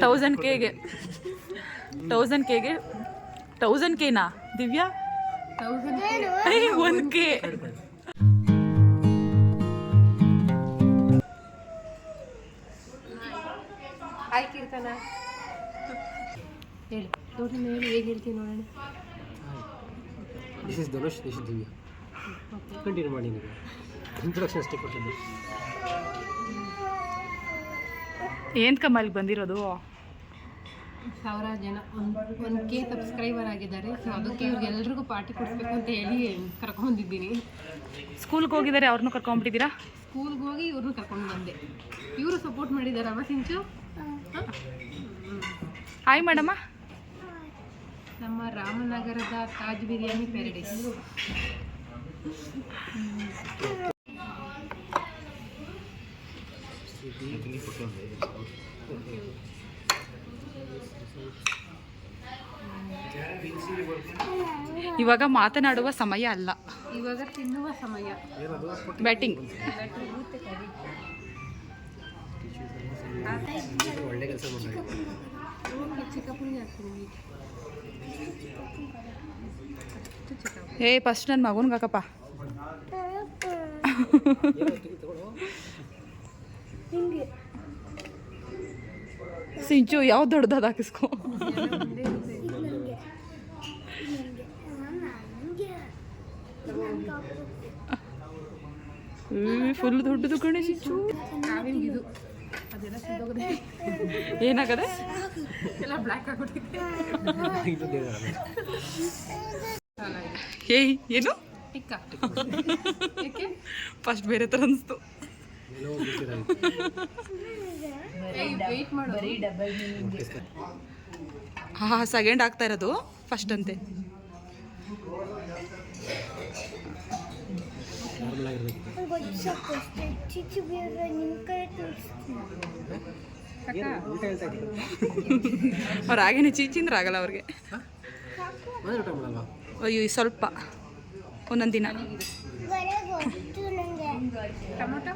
1000Kಗೆ 1000Kಗೆ 1000Kನಾ Divya 1K. Hi ಕೀರ್ತನ ಹೇಳಿ ನೋಡೋಣ ಹೇಳಿ ಹೇಗೆ ಹೇಳ್ತೀನಿ ನೋಡೋಣ. This is Dhanush, this is Divya. Continue ಮಾಡಿ ನೀವು ಇಂಟ್ರೊಡಕ್ಷನ್ ಅಷ್ಟೇ ಕೊಟ್ಟಿದ್ದು. ಏನು ಕಮ್ಮಲ್ಲಿ ಬಂದಿರೋದು? 1000 ಜನ 1K ಸಬ್ಸ್ಕ್ರೈಬರ್ ಆಗಿದ್ದಾರೆ. ಸೊ ಅದಕ್ಕೆ ಇವ್ರಿಗೆಲ್ರಿಗೂ ಪಾರ್ಟಿ ಕೊಡಿಸ್ಬೇಕು ಅಂತ ಹೇಳಿ ಕರ್ಕೊಂಡಿದ್ದೀನಿ. ಸ್ಕೂಲ್ಗೆ ಹೋಗಿದ್ದಾರೆ, ಅವ್ರನ್ನೂ ಕರ್ಕೊಂಡ್ಬಿಟ್ಟಿದ್ದೀರಾ? ಸ್ಕೂಲ್ಗೆ ಹೋಗಿ ಇವ್ರನ್ನೂ ಕರ್ಕೊಂಡು ಬಂದೆ. ಇವರು ಸಪೋರ್ಟ್ ಮಾಡಿದ್ದಾರೆ ಅವ ಸಿಂಚು. Hi madam. ನಮ್ಮ ರಾಮನಗರದ ತಾಜ್ ಬಿರಿಯಾನಿ ಪ್ಯಾರಡೈಸ್. ಇವಾಗ ಮಾತನಾಡುವ ಸಮಯ ಅಲ್ಲ, ಇವಾಗ ತಿನ್ನುವ ಸಮಯ. ಬ್ಯಾಟಿಂಗ್. ಒಳ್ಳೆ ಕೆಲಸ ಮಾಡಿದ್ದಾರೆ. ಏ ಫಸ್ಟ್ ನನ್ನ ಮಗನಿಗೆ ಹಾಕಪ್ಪ. ಸಿಂಚು ಯಾವ್ದು ದೊಡ್ಡದಾದ ಹಾಕಿಸ್ಕೊ. ಫುಲ್ ದೊಡ್ಡದು ಕಣೆ ಸಿಂಚು. ಇದು ಅದೆಲ್ಲ ಸಿದ್ದೋಗದೆ ಏನಾಗದೆ ಎಲ್ಲ ಬ್ಲ್ಯಾಕ್ ಆಗ್ಬಿಟ್ಟಿದೆ. ಏಯ್ ಏನು ಟಿಕ್ಕ ಯಾಕೆ ಫಸ್ಟ್ ಬೇರೆ ಥರ ಅನಿಸ್ತು. ವೆಯ್ಟ್ ಮಾಡು. ಹಾಂ ಸೆಕೆಂಡ್ ಆಗ್ತಾ ಇರೋದು ಫಸ್ಟ್ ಅಂತೆ. ಅವ್ರು ಹಾಗೇನೆ ಚೀಚಿಂದ್ರೆ ಆಗಲ್ಲ ಅವ್ರಿಗೆ. ಅಯ್ಯೋ ಸ್ವಲ್ಪ ಒಂದೊಂದು ದಿನ. ಟೊಮೊಟೊ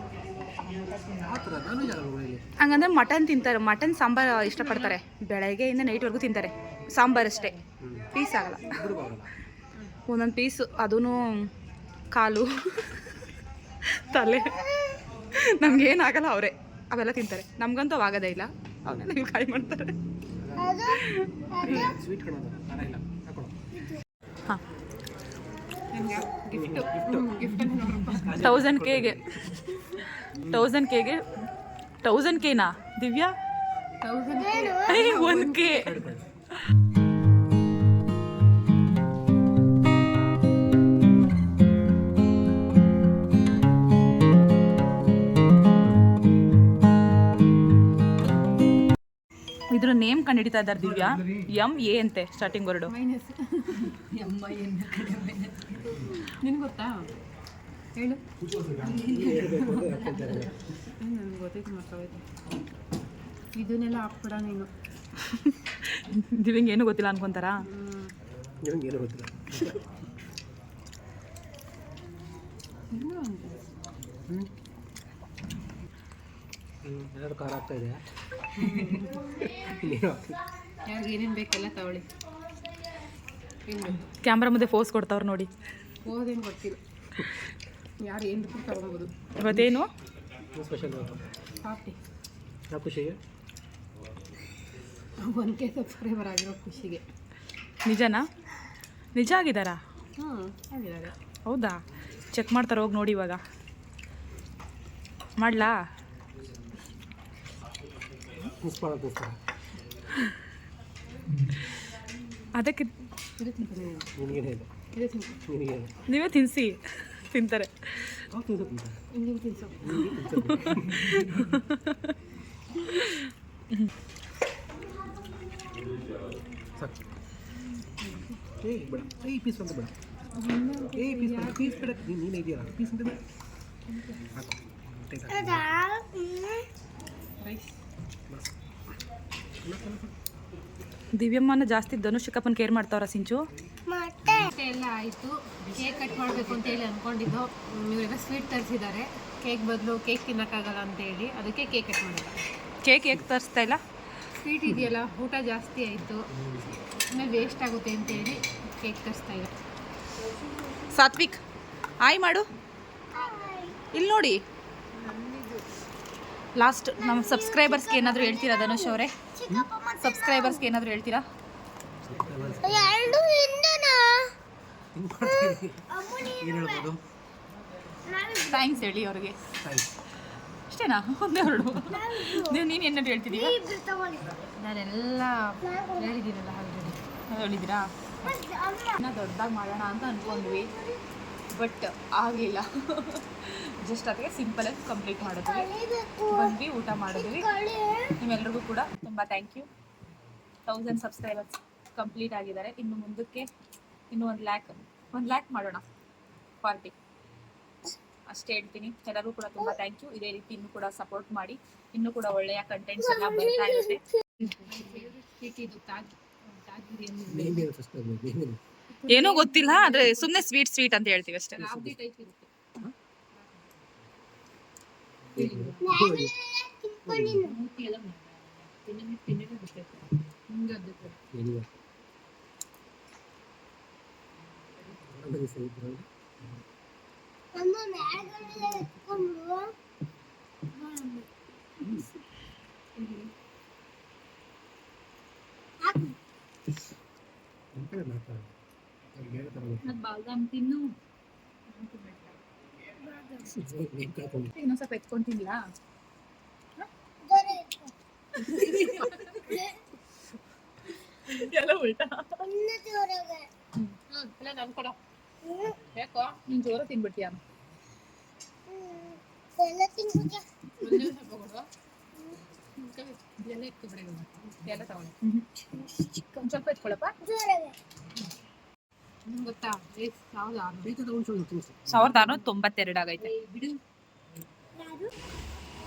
ಹಂಗಂದ್ರೆ ಮಟನ್ ತಿಂತಾರೆ, ಮಟನ್ ಸಾಂಬಾರು ಇಷ್ಟಪಡ್ತಾರೆ. ಬೆಳಗ್ಗೆಯಿಂದ ನೈಟ್ವರೆಗೂ ತಿಂತಾರೆ ಸಾಂಬಾರು ಅಷ್ಟೇ, ಪೀಸ್ ಆಗಲ್ಲ. ಒಂದೊಂದು ಪೀಸು, ಅದೂ ಕಾಲು ತಲೆ ನಮ್ಗೇನಾಗಲ್ಲ, ಅವರೇ ಅವೆಲ್ಲ ತಿಂತಾರೆ. ನಮಗಂತೂ ಆಗೋದೇ ಇಲ್ಲ, ಅವನ್ನೆಲ್ಲ ನೀವು ಕಾಯಿ ಮಾಡ್ತಾರೆ. ಹಾಂ 1000Kಗೆ 1000Kನಾ ದಿವ್ಯಾ 1K. ಇದ್ರ ನೇಮ್ ಕಂಡುಹಿಡಿತಾ ಇದ್ದಾರೆ ದಿವ್ಯಾ. MA ಅಂತೆ ಸ್ಟಾರ್ಟಿಂಗ್ ವರ್ಡು. ನಿನ್ಗೆ ಗೊತ್ತಾ ಹೇಳು. ನನಗೆ ಗೊತ್ತೈತೆ ಮಕ್ಕಳೈತೆ. ಇದನ್ನೆಲ್ಲ ಹಾಕ್ಬಿಡ ನೀನು. ದಿವ್ಯಂಗೆ ಏನೂ ಗೊತ್ತಿಲ್ಲ ಅನ್ಕೊಂತಾರಾ? ಏನು ಗೊತ್ತಿಲ್ಲ. ಎರಡು ಖಾರ ಆಗ್ತಾ ಇದೆ. ಯಾರಿಗೆ ಏನೇನು ಬೇಕೆಲ್ಲ ತಗೊಳ್ಳಿ. ಕ್ಯಾಮ್ರಾ ಮುಂದೆ ಫೋಸ್ ಕೊಡ್ತಾವ್ರು ನೋಡಿ. ಓದೇನು ಗೊತ್ತಿಲ್ಲ, ಯಾರು ಏನು ತಗೊಬೋದು. ಇವತ್ತೇನು ಸ್ಪೆಷಲ್ ಪಾರ್ಟಿ? ಯಾವ ಖುಷಿಗೆ? 1K ಸಬ್ಸ್ಕ್ರೈಬರ್ ಆಗಿರೋ ಖುಷಿಗೆ. ನಿಜನಾ? ನಿಜ ಆಗಿದ್ದಾರಾ? ಆಗಿದ್ದಾರೆ. ಹೌದಾ? ಚೆಕ್ ಮಾಡ್ತಾರೆ, ಹೋಗಿ ನೋಡಿ ಇವಾಗ. ಮಾಡಲಾ? ಅದಕ್ಕೆ ನೀವೇ ತಿನ್ನಿಸಿ, ತಿಂತಾರೆ. ಪೀಸ್ ಅಂತ ಬೇಡ, ಪೀಸ್ ಬೇಡ, ನೀನು ಇದೆಯಲ್ಲ ಪೀಸ್ ಅಂತ ಬೇಡ. ದಿವ್ಯಮ್ಮನ ಜಾಸ್ತಿ ಧನುಷ್ ಚಿಕ್ಕಪ್ಪನ ಕೇರ್ ಮಾಡ್ತಾವ್ರ ಸಿಂಚು? ಎಲ್ಲ ಆಯಿತು. ಕೇಕ್ ಕಟ್ ಮಾಡಬೇಕು ಅಂತೇಳಿ ಅಂದ್ಕೊಂಡಿದ್ದು. ಇವಾಗ ಸ್ವೀಟ್ ತರಿಸಿದ್ದಾರೆ. ಕೇಕ್ ಬದಲು ಕೇಕ್ ತಿನ್ನೋಕ್ಕಾಗಲ್ಲ ಅಂತೇಳಿ ಅದಕ್ಕೆ ಕೇಕ್ ಕಟ್ ಮಾಡಿಲ್ಲ. ಕೇಕ್ ಏಕೆ ತರಿಸ್ತಾ ಇಲ್ಲ? ಸ್ವೀಟ್ ಇದೆಯಲ್ಲ ಊಟ ಜಾಸ್ತಿ ಆಯಿತು, ಆಮೇಲೆ ವೇಸ್ಟ್ ಆಗುತ್ತೆ ಅಂತೇಳಿ ಕೇಕ್ ತರಿಸ್ತಾ ಇದ್ದಾರೆ. ಸಾತ್ವಿಕ್ ಆಯ್ ಮಾಡು, ಇಲ್ಲಿ ನೋಡಿ. ಲಾಸ್ಟ್ ನಮ್ಮ ಸಬ್ಸ್ಕ್ರೈಬರ್ಸ್ಗೆ ಏನಾದರೂ ಹೇಳ್ತೀರಾ ಧನುಷ್ ಅವರೇ? ಸಬ್ಸ್ಕ್ರೈಬರ್ಸ್ಗೆ ಏನಾದರೂ ಹೇಳ್ತೀರಾ? ಏನು ಹೇಳ್ಬೋದು? ಥ್ಯಾಂಕ್ಸ್ ಹೇಳಿ ಅವ್ರಿಗೆ. ಅಷ್ಟೇನಾ? ಒಂದೇ ಹೊರಡು. ನೀನು ಏನಾದ್ರು ಹೇಳ್ತಿದ್ದೀರಾ? ನಾನೆಲ್ಲ ಹೇಳಿದ್ದೀನಲ್ಲ ಆಲ್ರೆಡಿ. ಹೇಳಿದ್ದೀರಾ? ಇನ್ನೂ ದೊಡ್ಡದಾಗಿ ಮಾಡೋಣ ಅಂತ ಅಂದ್ಕೊಂಡ್ವಿ, ಬಟ್ ಆಗಲಿಲ್ಲ. ಜಸ್ಟ್ ಅದಕ್ಕೆ ಸಿಂಪಲಾಗಿ ಕಂಪ್ಲೀಟ್ ಮಾಡಿದ್ವಿ, ಬಂದ್ವಿ, ಊಟ ಮಾಡಿದ್ವಿ. ನಿಮ್ಮೆಲ್ರಿಗೂ ಕೂಡ ತುಂಬ ಥ್ಯಾಂಕ್ ಯು. 1000 ಸಬ್ಸ್ಕ್ರೈಬರ್ಸ್ ಕಂಪ್ಲೀಟ್ ಆಗಿದ್ದಾರೆ. ಇನ್ನು ಮುಂದಕ್ಕೆ ಇನ್ನೂ 1 ಲ್ಯಾಕ್ ಮಾಡೋಣ ಪಾರ್ಟಿ, ಅಷ್ಟೇ ಹೇಳ್ತೀನಿ. ಎಲ್ಲರಿಗೂ ಕೂಡ ತುಂಬ ಥ್ಯಾಂಕ್ ಯು. ಇದೇ ರೀತಿ ಇನ್ನೂ ಕೂಡ ಸಪೋರ್ಟ್ ಮಾಡಿ, ಇನ್ನೂ ಕೂಡ ಒಳ್ಳೆಯ ಕಂಟೆಂಟ್ಸ್ ಎಲ್ಲ ಬರ್ತಾ ಇರುತ್ತೆ. ಇದು ತಾಜ್ ಬಿರಿಯಾನಿ ನೇಮೇನು ಫಸ್ಟ್ ನೇಮೇನು ಏನೂ ಗೊತ್ತಿಲ್ಲ, ಆದರೆ ಸುಮ್ಮನೆ ಸ್ವೀಟ್ ಅಂತ ಹೇಳ್ತೀವಿ ಅಷ್ಟೇ. ರಾಬ್ಡಿ ಟೈಪ್ ಇರುತ್ತೆ. ಮೂತಿ ಎಲ್ಲ ತಿನ್ನೋದೇ ಬಿಟ್ಟೈತೆ ಹಿಂಗೆ ಅದಕ್ಕೆ. ಏನಿಲ್ಲ ಆಮೇಲೆ ಸರಿ ಬರೋದು. ಬಾದಾಮ್ ತಿನ್ನು. ಇನ್ನೊಂದು ಸ್ವಲ್ಪ ಎತ್ಕೊಂತಿಲ್ಲ. ಎಲ್ಲ ಉಲ್ಟಾ. ಇಲ್ಲ ನನ್ ಕೊಡ. ಯಾಕೋ ನೀನು ಜೋರ ತಿನ್ಬಿಟ್ಟಿಯಾ? ಒಂದೇ ಸ್ವಲ್ಪ ಕೊಡು. ಎಲ್ಲ ಇತ್ತು ಬಿಡಿ, ಎಲ್ಲ ತಗೊಂಡು ಒಂದು ಸ್ವಲ್ಪ ಎತ್ಕೊಳ್ಳಪ್ಪ. ನಿಮ್ಗೆ ಗೊತ್ತಾ 1692 ಆಗೈತೆ. ಬಿಡು.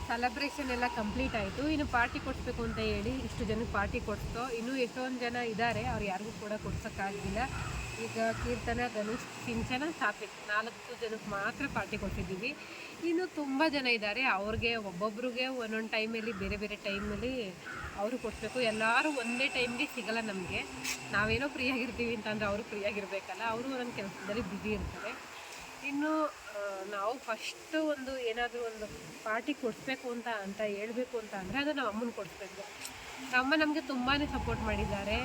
ಸೆಲೆಬ್ರೇಷನ್ ಎಲ್ಲ ಕಂಪ್ಲೀಟ್ ಆಯಿತು. ಇನ್ನು ಪಾರ್ಟಿ ಕೊಡಿಸ್ಬೇಕು ಅಂತ ಹೇಳಿ ಇಷ್ಟು ಜನಕ್ಕೆ ಪಾರ್ಟಿ ಕೊಡ್ತೋ. ಇನ್ನೂ ಎಷ್ಟೊಂದು ಜನ ಇದ್ದಾರೆ, ಅವ್ರು ಯಾರಿಗೂ ಕೂಡ ಕೊಡ್ಸೋಕ್ಕಾಗಲಿಲ್ಲ. ಈಗ ಕೀರ್ತನ, ಧನುಷ್, ಸಿಂಚನ, ಸಾತ್ವಿಕ್ 4 ಜನಕ್ಕೆ ಮಾತ್ರ ಪಾರ್ಟಿ ಕೊಟ್ಟಿದ್ದೀವಿ. ಇನ್ನು ತುಂಬ ಜನ ಇದ್ದಾರೆ, ಅವ್ರಿಗೆ ಒಬ್ಬೊಬ್ರಿಗೆ ಒಂದೊಂದು ಟೈಮಲ್ಲಿ ಬೇರೆ ಬೇರೆ ಟೈಮಲ್ಲಿ ಅವರು ಕೊಡಬೇಕು. ಎಲ್ಲರೂ ಒಂದೇ ಟೈಮ್ಗೆ ಸಿಗಲ್ಲ ನಮಗೆ. ನಾವೇನೋ ಫ್ರೀ ಆಗಿರ್ತೀವಿ ಅಂತಂದರೆ ಅವರು ಫ್ರೀ ಆಗಿರಬೇಕಲ್ಲ, ಅವರು ಒಂದೊಂದು ಕೆಲಸದಲ್ಲಿ ಬ್ಯುಸಿ ಇರ್ತಾರೆ. ಇನ್ನು ನಾವು ಫಸ್ಟು ಒಂದು ಏನಾದರೂ ಒಂದು ಪಾರ್ಟಿ ಕೊಡಿಸ್ಬೇಕು ಅಂತ ಹೇಳಬೇಕು ಅಂತ ಅಂದರೆ ಅದು ನಮ್ಮ ಅಮ್ಮನ ಕೊಡಿಸ್ಬೇಕು. ನಮ್ಮ ನಮಗೆ ತುಂಬಾ ಸಪೋರ್ಟ್ ಮಾಡಿದ್ದಾರೆ.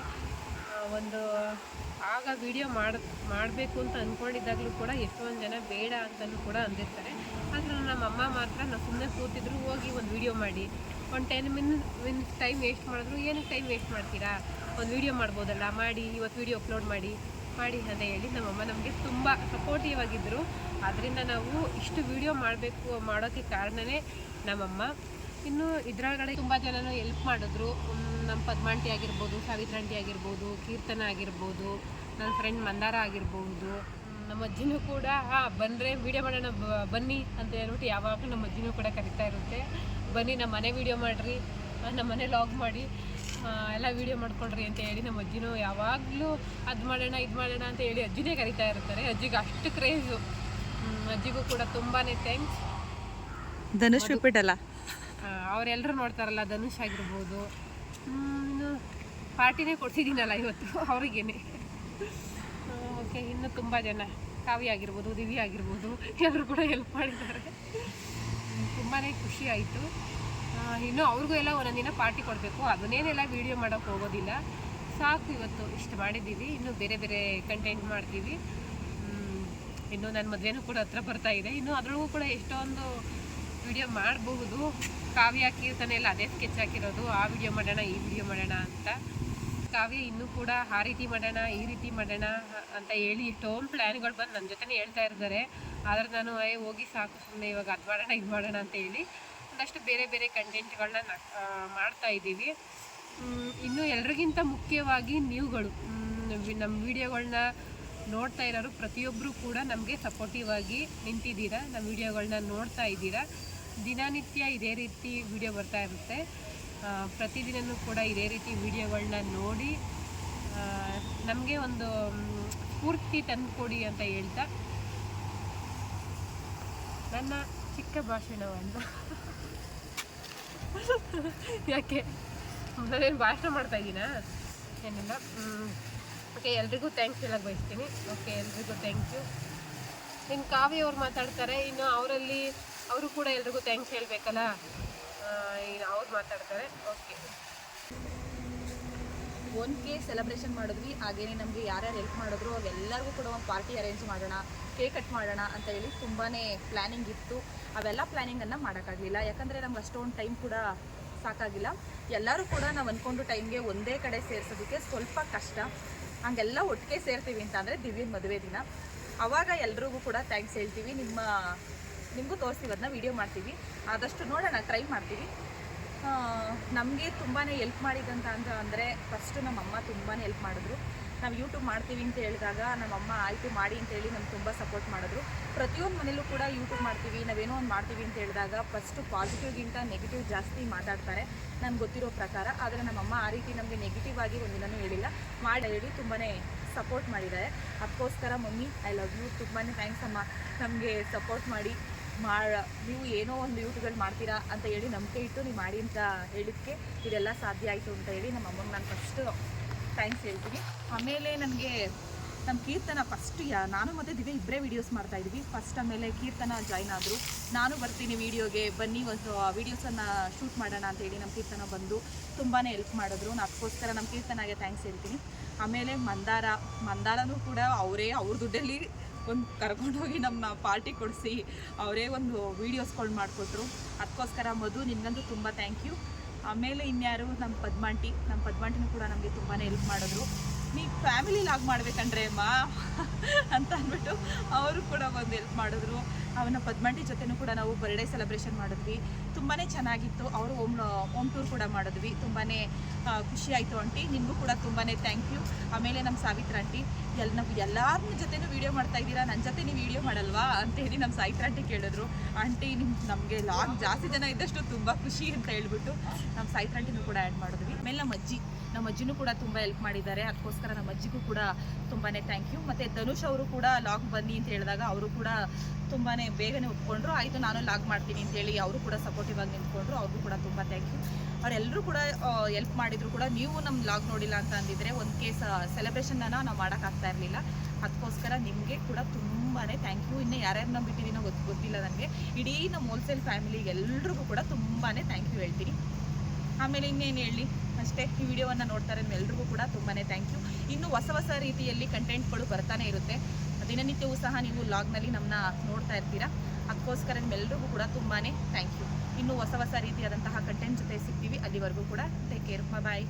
ಒಂದು ಆಗ ವಿಡಿಯೋ ಮಾಡಬೇಕು ಅಂತ ಅಂದ್ಕೊಂಡಿದ್ದಾಗಲೂ ಕೂಡ ಎಷ್ಟೊಂದು ಜನ ಬೇಡ ಅಂತಲೂ ಕೂಡ ಅಂದಿರ್ತಾರೆ. ಆದರೆ ನಮ್ಮಮ್ಮ ಮಾತ್ರ ನಾವು ಸುಮ್ಮನೆ ಕೂತಿದ್ರು ಹೋಗಿ ಒಂದು ವಿಡಿಯೋ ಮಾಡಿ, ಒಂದು 10 ಮಿನಿಟ್ಸ್ ಟೈಮ್ ವೇಸ್ಟ್ ಮಾಡಿದ್ರು. ಏನಕ್ಕೆ ಟೈಮ್ ವೇಸ್ಟ್ ಮಾಡ್ತೀರಾ, ಒಂದು ವಿಡಿಯೋ ಮಾಡ್ಬೋದಲ್ಲ, ಮಾಡಿ ಇವತ್ತು ವಿಡಿಯೋ ಅಪ್ಲೋಡ್ ಮಾಡಿ ಅಂತ ಹೇಳಿ ನಮ್ಮಮ್ಮ ನಮಗೆ ತುಂಬ ಸಪೋರ್ಟಿವ್ ಆಗಿದ್ದರು. ಅದರಿಂದ ನಾವು ಇಷ್ಟು ವಿಡಿಯೋ ಮಾಡೋಕ್ಕೆ ಕಾರಣವೇ ನಮ್ಮಮ್ಮ. ಇನ್ನು ಇದರೊಳಗಡೆ ತುಂಬ ಜನನು ಹೆಲ್ಪ್ ಮಾಡಿದ್ರು. ನಮ್ಮ ಪದ್ಮಾಂಟಿ ಆಗಿರ್ಬೋದು, ಸಾವಿತ್ರಾಂಟಿ ಆಗಿರ್ಬೋದು, ಕೀರ್ತನ ಆಗಿರ್ಬೋದು, ನನ್ನ ಫ್ರೆಂಡ್ ಮಂದಾರ ಆಗಿರ್ಬೋದು, ನಮ್ಮ ಅಜ್ಜಿನೂ ಕೂಡ ಬಂದರೆ ವೀಡಿಯೋ ಮಾಡೋಣ ಬನ್ನಿ ಅಂತ ಹೇಳ್ಬಿಟ್ಟು ಯಾವಾಗಲೂ ನಮ್ಮ ಅಜ್ಜಿನೂ ಕೂಡ ಕರಿತಾ ಇರುತ್ತೆ. ಬನ್ನಿ ನಮ್ಮ ಮನೆ ವೀಡಿಯೋ ಮಾಡಿರಿ, ನಮ್ಮ ಮನೆ ಲಾಗ್ ಮಾಡಿ ಎಲ್ಲ ವೀಡಿಯೋ ಮಾಡ್ಕೊಳ್ರಿ ಅಂತ ಹೇಳಿ ನಮ್ಮ ಅಜ್ಜಿನೂ ಯಾವಾಗಲೂ ಅದು ಮಾಡೋಣ ಇದು ಮಾಡೋಣ ಅಂತ ಹೇಳಿ ಅಜ್ಜಿನೇ ಕರಿತಾ ಇರ್ತಾರೆ. ಅಜ್ಜಿಗೆ ಅಷ್ಟು ಕ್ರೇಜು. ಅಜ್ಜಿಗೂ ಕೂಡ ತುಂಬಾ ಥ್ಯಾಂಕ್ಸ್. ಧನುಷ್ ರಿಪೀಟ್ ಅಲ್ಲ, ಅವರೆಲ್ಲರೂ ನೋಡ್ತಾರಲ್ಲ, ಧನುಷ್ ಆಗಿರ್ಬೋದು. ಇನ್ನು ಪಾರ್ಟಿನೇ ಕೊಡ್ಸಿದ್ದೀನಲ್ಲ ಇವತ್ತು ಅವ್ರಿಗೇನೆ. ಓಕೆ, ಇನ್ನು ತುಂಬ ಜನ ಕಾವ್ಯ ಆಗಿರ್ಬೋದು, ದಿವ್ಯ ಆಗಿರ್ಬೋದು, ಎಲ್ಲರೂ ಕೂಡ ಹೆಲ್ಪ್ ಮಾಡಿದ್ದಾರೆ. ತುಂಬಾ ಖುಷಿ ಆಯಿತು. ಇನ್ನು ಅವ್ರಿಗೂ ಎಲ್ಲ ಒಂದೊಂದು ದಿನ ಪಾರ್ಟಿ ಕೊಡಬೇಕು. ಅದನ್ನೇನೆಲ್ಲ ವೀಡಿಯೋ ಮಾಡೋಕ್ಕೆ ಹೋಗೋದಿಲ್ಲ. ಸಾಕು, ಇವತ್ತು ಇಷ್ಟು ಮಾಡಿದ್ದೀವಿ. ಇನ್ನು ಬೇರೆ ಬೇರೆ ಕಂಟೆಂಟ್ ಮಾಡ್ತೀವಿ. ಇನ್ನು ನನ್ನ ಮದುವೆನೂ ಕೂಡ ಹತ್ರ ಬರ್ತಾ ಇದೆ. ಇನ್ನು ಅದರೊಳಗೂ ಕೂಡ ಎಷ್ಟೊಂದು ವಿಡಿಯೋ ಮಾಡಬಹುದು. ಕಾವ್ಯ, ಕೀರ್ತನೆ ಎಲ್ಲ ಅದೇ ಸ್ಕೆಚ್ ಹಾಕಿರೋದು, ಆ ವಿಡಿಯೋ ಮಾಡೋಣ ಈ ವಿಡಿಯೋ ಮಾಡೋಣ ಅಂತ. ಕಾವ್ಯ ಇನ್ನೂ ಕೂಡ ಆ ರೀತಿ ಮಾಡೋಣ ಈ ರೀತಿ ಮಾಡೋಣ ಅಂತ ಹೇಳಿ ಎಷ್ಟೊಂದು ಪ್ಲ್ಯಾನ್ಗಳು ಬಂದು ನನ್ನ ಜೊತೆನೇ ಹೇಳ್ತಾ ಇರ್ತಾರೆ. ಆದರೆ ನಾನು ಹೋಗಿ ಸಾಕು ಸುಮ್ಮನೆ ಇವಾಗ ಅದು ಮಾಡೋಣ ಇದು ಮಾಡೋಣ ಅಂತ ಹೇಳಿ ಒಂದಷ್ಟು ಬೇರೆ ಬೇರೆ ಕಂಟೆಂಟ್ಗಳನ್ನ ಮಾಡ್ತಾ ಇದ್ದೀವಿ. ಇನ್ನು ಎಲ್ರಿಗಿಂತ ಮುಖ್ಯವಾಗಿ ನೀವುಗಳು ನಮ್ಮ ವಿಡಿಯೋಗಳನ್ನ ನೋಡ್ತಾ ಇರೋರು ಪ್ರತಿಯೊಬ್ಬರು ಕೂಡ ನಮಗೆ ಸಪೋರ್ಟಿವ್ ಆಗಿ ನಿಂತಿದ್ದೀರಾ. ನಮ್ಮ ವಿಡಿಯೋಗಳನ್ನ ನೋಡ್ತಾ ಇದ್ದೀರಾ. ದಿನನಿತ್ಯ ಇದೇ ರೀತಿ ವಿಡಿಯೋ ಬರ್ತಾ ಇರುತ್ತೆ. ಪ್ರತಿದಿನವೂ ಕೂಡ ಇದೇ ರೀತಿ ವಿಡಿಯೋಗಳನ್ನ ನೋಡಿ ನಮಗೆ ಒಂದು ಸ್ಫೂರ್ತಿ ತಂದುಕೊಡಿ ಅಂತ ಹೇಳ್ತಾ ನನ್ನ ಚಿಕ್ಕ ಭಾಷಣವನ್ನು ಯಾಕೆ ನಾನೇನು ಭಾಷಣ ಮಾಡ್ತಾ ಇದ್ದೀನಾ ಏನಿಲ್ಲ. ಓಕೆ, ಎಲ್ರಿಗೂ ಥ್ಯಾಂಕ್ಸ್ ಹೇಳಕ್ಕೆ ಬಯಸ್ತೀನಿ. ಓಕೆ, ಎಲ್ರಿಗೂ ಥ್ಯಾಂಕ್ ಯು. ಇನ್ನು ಕಾವ್ಯ ಅವ್ರು ಮಾತಾಡ್ತಾರೆ, ಇನ್ನು ಅವರಲ್ಲಿ ಅವರು ಕೂಡ ಎಲ್ರಿಗೂ ಥ್ಯಾಂಕ್ಸ್ ಹೇಳಬೇಕಲ್ಲ, ಇನ್ನು ಅವ್ರು ಮಾತಾಡ್ತಾರೆ. ಓಕೆ, 1K ಸೆಲೆಬ್ರೇಷನ್ ಮಾಡಿದ್ವಿ. ಹಾಗೇನೆ ನಮಗೆ ಯಾರ್ಯಾರು ಹೆಲ್ಪ್ ಮಾಡಿದ್ರು ಅವೆಲ್ಲರಿಗೂ ಕೂಡ ಒಂದು ಪಾರ್ಟಿ ಅರೇಂಜ್ ಮಾಡೋಣ, ಕೇಕ್ ಕಟ್ ಮಾಡೋಣ ಅಂತ ಹೇಳಿ ತುಂಬಾ ಪ್ಲ್ಯಾನಿಂಗ್ ಇತ್ತು. ಅವೆಲ್ಲ ಪ್ಲ್ಯಾನಿಂಗನ್ನು ಮಾಡೋಕ್ಕಾಗಲಿಲ್ಲ, ಯಾಕಂದರೆ ನಮ್ಗೆ ಅಷ್ಟೊಂದು ಟೈಮ್ ಕೂಡ ಸಾಕಾಗಿಲ್ಲ. ಎಲ್ಲರೂ ಕೂಡ ನಾವು ಅಂದ್ಕೊಂಡು ಟೈಮ್ಗೆ ಒಂದೇ ಕಡೆ ಸೇರಿಸೋದಕ್ಕೆ ಸ್ವಲ್ಪ ಕಷ್ಟ. ಹಂಗೆಲ್ಲ ಒಟ್ಟಿಗೆ ಸೇರ್ತೀವಿ ಅಂತ ಅಂದರೆ ದಿವ್ಯನ ಮದುವೆ ದಿನ, ಆವಾಗ ಎಲ್ರಿಗೂ ಕೂಡ ಥ್ಯಾಂಕ್ಸ್ ಹೇಳ್ತೀವಿ. ನಿಮಗೂ ತೋರಿಸ್ತೀವಿ, ಅದನ್ನ ವೀಡಿಯೋ ಮಾಡ್ತೀವಿ. ಆದಷ್ಟು ನೋಡೋಣ, ಟ್ರೈ ಮಾಡ್ತೀವಿ. ನಮಗೆ ತುಂಬಾ ಹೆಲ್ಪ್ ಮಾಡಿದಂತ ಅಂದರೆ ಫಸ್ಟು ನಮ್ಮಮ್ಮ ತುಂಬಾ ಹೆಲ್ಪ್ ಮಾಡಿದ್ರು. ನಾವು ಯೂಟ್ಯೂಬ್ ಮಾಡ್ತೀವಿ ಅಂತ ಹೇಳಿದಾಗ ನಮ್ಮಮ್ಮ ಆಯಿತು ಮಾಡಿ ಅಂತೇಳಿ ನಮ್ಗೆ ತುಂಬ ಸಪೋರ್ಟ್ ಮಾಡಿದ್ರು. ಪ್ರತಿಯೊಂದು ಮನೇಲೂ ಕೂಡ ಯೂಟ್ಯೂಬ್ ಮಾಡ್ತೀವಿ, ನಾವೇನೋ ಒಂದು ಮಾಡ್ತೀವಿ ಅಂತ ಹೇಳಿದಾಗ ಫಸ್ಟು ಪಾಸಿಟಿವ್ಗಿಂತ ನೆಗೆಟಿವ್ ಜಾಸ್ತಿ ಮಾತಾಡ್ತಾರೆ ನನಗೆ ಗೊತ್ತಿರೋ ಪ್ರಕಾರ. ಆದರೆ ನಮ್ಮಮ್ಮ ಆ ರೀತಿ ನಮಗೆ ನೆಗೆಟಿವ್ ಆಗಿ ಒಂದಿನೂ ಹೇಳಿಲ್ಲ, ಹೇಳಿ ತುಂಬಾ ಸಪೋರ್ಟ್ ಮಾಡಿದ್ದಾರೆ. ಅದಕ್ಕೋಸ್ಕರ ಮಮ್ಮಿ ಐ ಲವ್ ಯು, ತುಂಬಾ ಥ್ಯಾಂಕ್ಸ್ ಅಮ್ಮ ನಮಗೆ ಸಪೋರ್ಟ್ ಮಾಡಿ. ನೀವು ಏನೋ ಒಂದು ಯೂಟ್ಯೂಬಲ್ಲಿ ಮಾಡ್ತೀರಾ ಅಂತ ಹೇಳಿ ನಂಬಿಕೆ ಇಟ್ಟು ನೀವು ಮಾಡಿ ಅಂತ ಹೇಳಿದ್ದಕ್ಕೆ ಇದೆಲ್ಲ ಸಾಧ್ಯ ಆಯಿತು ಅಂತ ಹೇಳಿ ನಮ್ಮ ಅಮ್ಮಂಗೆ ನಾನು ಫಸ್ಟು ಥ್ಯಾಂಕ್ಸ್ ಹೇಳ್ತೀನಿ. ಆಮೇಲೆ ನನಗೆ ನಮ್ಮ ಕೀರ್ತನ ಫಸ್ಟ್ ನಾನು ಮತ್ತು ದಿವ್ಯ ಇಬ್ಬರೇ ವೀಡಿಯೋಸ್ ಮಾಡ್ತಾಯಿದ್ವಿ ಫಸ್ಟ್. ಆಮೇಲೆ ಕೀರ್ತನ ಜಾಯ್ನ್ ಆದರು. ನಾನು ಬರ್ತೀನಿ ವೀಡಿಯೋಗೆ, ಬನ್ನಿ ಒಂದು ವೀಡಿಯೋಸನ್ನು ಶೂಟ್ ಮಾಡೋಣ ಅಂತೇಳಿ ನಮ್ಮ ಕೀರ್ತನ ಬಂದು ತುಂಬಾ ಹೆಲ್ಪ್ ಮಾಡಿದ್ರು. ನಾನು ಅದಕ್ಕೋಸ್ಕರ ನಮ್ಮ ಕೀರ್ತನಾಗೆ ಥ್ಯಾಂಕ್ಸ್ ಹೇಳ್ತೀನಿ. ಆಮೇಲೆ ಮಂದಾರನೂ ಕೂಡ ಅವ್ರ ದುಡ್ಡಲ್ಲಿ ಒಂದು ಕರ್ಕೊಂಡೋಗಿ ನಮ್ಮ ಪಾರ್ಟಿ ಕೊಡಿಸಿ ಅವರೇ ಒಂದು ವೀಡಿಯೋಸ್ಗಳು ಮಾಡಿಕೊಟ್ರು. ಅದಕ್ಕೋಸ್ಕರ ಮಧು ನಿನಗಂತೂ ತುಂಬ ಥ್ಯಾಂಕ್ ಯು. ಆಮೇಲೆ ಇನ್ಯಾರು ನಮ್ಮ ಪದ್ಮಾಂಟಿನೂ ಕೂಡ ನಮಗೆ ತುಂಬಾ ಹೆಲ್ಪ್ ಮಾಡಿದ್ರು. ನೀ ಫ್ಯಾಮಿಲಿ ಲಾಗ್ ಮಾಡಬೇಕಂದ್ರೆ ಅಮ್ಮ ಅಂತ ಅಂದ್ಬಿಟ್ಟು ಅವರು ಕೂಡ ಒಂದು ಹೆಲ್ಪ್ ಮಾಡಿದ್ರು. ಅವನ ಪದ್ಮಾಂಟಿ ಜೊತೆನೂ ಕೂಡ ನಾವು ಬರ್ಡೇ ಸೆಲೆಬ್ರೇಷನ್ ಮಾಡಿದ್ವಿ, ತುಂಬಾ ಚೆನ್ನಾಗಿತ್ತು. ಅವರು ಹೋಮ್ ಟೂರ್ ಕೂಡ ಮಾಡಿದ್ವಿ, ತುಂಬಾ ಖುಷಿ ಆಯಿತು. ಆಂಟಿ ನಿಮಗೂ ಕೂಡ ತುಂಬಾ ಥ್ಯಾಂಕ್ ಯು. ಆಮೇಲೆ ನಮ್ಮ ಸಾವಿತ್ರ ಆಂಟಿ ನಾವು ಎಲ್ಲರ ಜೊತೆನೂ ವೀಡಿಯೋ ಮಾಡ್ತಾ ಇದ್ದೀರಾ, ನನ್ನ ಜೊತೆ ನೀವು ವೀಡಿಯೋ ಮಾಡಲ್ವಾ ಅಂತ ಹೇಳಿ ನಮ್ಮ ಸಾವಿತ್ರ ಆಂಟಿ ಕೇಳಿದ್ರು. ಆಂಟಿ ನಮಗೆ ಲಾಗ್ ಜಾಸ್ತಿ ಜನ ಇದ್ದಷ್ಟು ತುಂಬ ಖುಷಿ ಅಂತ ಹೇಳ್ಬಿಟ್ಟು ನಮ್ಮ ಸಾವಿತ್ರ ಆಂಟಿನೂ ಕೂಡ ಆ್ಯಡ್ ಮಾಡಿದ್ವಿ. ಆಮೇಲೆ ನಮ್ಮ ಅಜ್ಜಿನೂ ಕೂಡ ತುಂಬ ಹೆಲ್ಪ್ ಮಾಡಿದ್ದಾರೆ. ಅದಕ್ಕೋಸ್ಕರ ನಮ್ಮ ಅಜ್ಜಿಗೂ ಕೂಡ ತುಂಬಾ ಥ್ಯಾಂಕ್ ಯು. ಮತ್ತು ಧನುಷ್ ಅವರು ಕೂಡ ಲಾಗ್ ಬನ್ನಿ ಅಂತ ಹೇಳಿದಾಗ ಅವರು ಕೂಡ ತುಂಬಾ ಬೇಗನೆ ಒಪ್ಕೊಂಡ್ರು. ಆಯಿತು ನಾನು ಲಾಗ್ ಮಾಡ್ತೀನಿ ಅಂತೇಳಿ ಅವರು ಕೂಡ ಸಪೋರ್ಟಿವ್ ಆಗಿ ನಿಂತ್ಕೊಂಡ್ರು. ಅವ್ರಿಗೂ ಕೂಡ ತುಂಬ ಥ್ಯಾಂಕ್ ಯು. ಅವರೆಲ್ಲರೂ ಕೂಡ ಹೆಲ್ಪ್ ಮಾಡಿದ್ರು ಕೂಡ. ನೀವು ನಮ್ಮ ಲಾಗ್ ನೋಡಿಲ್ಲ ಅಂತ ಅಂದಿದ್ರೆ 1K ಸೆಲೆಬ್ರೇಷನ್ನ ನಾವು ಮಾಡೋಕ್ಕಾಗ್ತಾ ಇರಲಿಲ್ಲ. ಅದಕ್ಕೋಸ್ಕರ ನಿಮಗೆ ಕೂಡ ತುಂಬಾ ಥ್ಯಾಂಕ್ ಯು. ಇನ್ನೂ ಯಾರ್ಯಾರು ನಾವು ಬಿಟ್ಟಿದ್ದೀನೋ ಗೊತ್ತಿಲ್ಲ ನನಗೆ. ಇಡೀ ನಮ್ಮ ಹೋಲ್ಸೇಲ್ ಫ್ಯಾಮಿಲಿಗೆ ಎಲ್ರಿಗೂ ಕೂಡ ತುಂಬಾ ಥ್ಯಾಂಕ್ ಯು ಹೇಳ್ತೀನಿ. ಆಮೇಲೆ ಇನ್ನೇನು ಹೇಳಿ, ಅಷ್ಟೇ. ಈ ವಿಡಿಯೋವನ್ನು ನೋಡ್ತಾರೆ ಎಲ್ರಿಗೂ ಕೂಡ ತುಂಬಾ ಥ್ಯಾಂಕ್ ಯು. ಇನ್ನೂ ಹೊಸ ರೀತಿಯಲ್ಲಿ ಕಂಟೆಂಟ್ಗಳು ಬರ್ತಾನೆ ಇರುತ್ತೆ. ದಿನನಿತ್ಯವೂ ಸಹ ನೀವು ಲಾಗ್ನಲ್ಲಿ ನಮ್ಮನ್ನ ನೋಡ್ತಾ ಇರ್ತೀರಾ. ಅದಕ್ಕೋಸ್ಕರ ನಿಮ್ಮೆಲ್ಲರಿಗೂ ಕೂಡ ತುಂಬಾ ಥ್ಯಾಂಕ್ ಯು. ಇನ್ನೂ ಹೊಸ ರೀತಿಯಾದಂತಹ ಕಂಟೆಂಟ್ ಜೊತೆ ಸಿಗ್ತೀವಿ. ಅಲ್ಲಿವರೆಗೂ ಕೂಡ ಟೇಕ್ ಕೇರ್, ಬಾಯ್.